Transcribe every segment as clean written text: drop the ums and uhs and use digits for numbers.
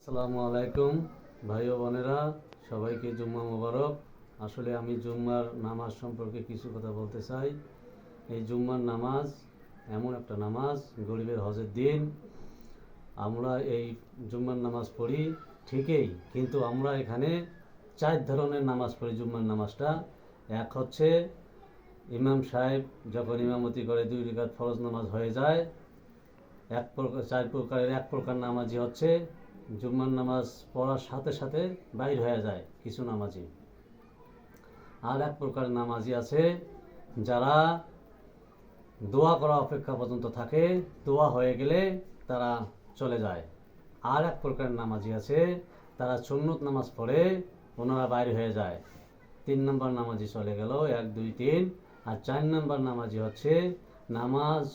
আসসালামু আলাইকুম ভাই ও বোনেরা, সবাইকে জুম্মা মোবারক। আসলে আমি জুম্মার নামাজ সম্পর্কে কিছু কথা বলতে চাই। এই জুম্মার নামাজ এমন একটা নামাজ, গরিবের হজের দিন আমরা এই জুম্মার নামাজ পড়ি ঠিকই, কিন্তু আমরা এখানে 4 ধরনের নামাজ পড়ি জুম্মার নামাজটা। এক হচ্ছে ইমাম সাহেব যখন ইমামতি করে 2 রাকাত ফরজ নামাজ হয়ে যায়, 4 প্রকারের এক প্রকার নামাজি হচ্ছে জুম্মার নামাজ পড়ার সাথে সাথে বাইর হয়ে যায় কিছু নামাজি। আর এক প্রকার নামাজি আছে যারা দোয়া করা অপেক্ষা পর্যন্ত থাকে, দোয়া হয়ে গেলে তারা চলে যায়। আর এক প্রকার নামাজি আছে তারা সুন্নত নামাজ পড়ে ওনারা বাইর হয়ে যায়। 3 নম্বর নামাজি চলে গেল, 1 2 3। আর 4 নম্বর নামাজি হচ্ছে নামাজ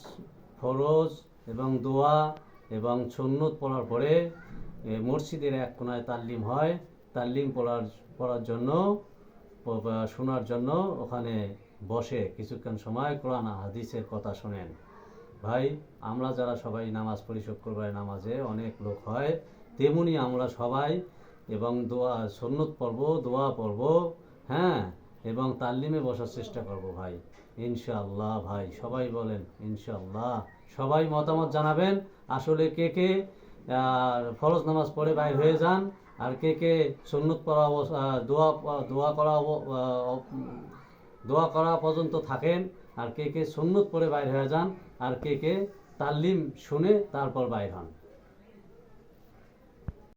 ফরজ এবং দোয়া এবং সুন্নত পড়ার পরে মসজিদের এক কোনায় তাল্লিম হয়, তাল্লিম পড়ার জন্য শোনার জন্য ওখানে বসে কিছুক্ষণ সময় কোরআন হাদিসের কথা শোনেন। ভাই, আমরা যারা সবাই নামাজ পড়ি শুক্রবারের নামাজে অনেক লোক হয়, তেমনি আমরা সবাই এবং দোয়া সুন্নত পড়ব, দোয়া পড়ব, হ্যাঁ, এবং তাল্লিমে বসার চেষ্টা করব ভাই, ইনশাআল্লাহ। ভাই সবাই বলেন ইনশাআল্লাহ। সবাই মতামত জানাবেন আসলে কে কে ফরজ নামাজ পড়ে বাইর হয়ে যান, আর কে কে সুন্নত পড়া দোয়া করা পর্যন্ত থাকেন, আর কে কে সুন্নত পড়ে বাইর হয়ে যান, আর কে কে তাল্লিম শুনে তারপর বাইর হন।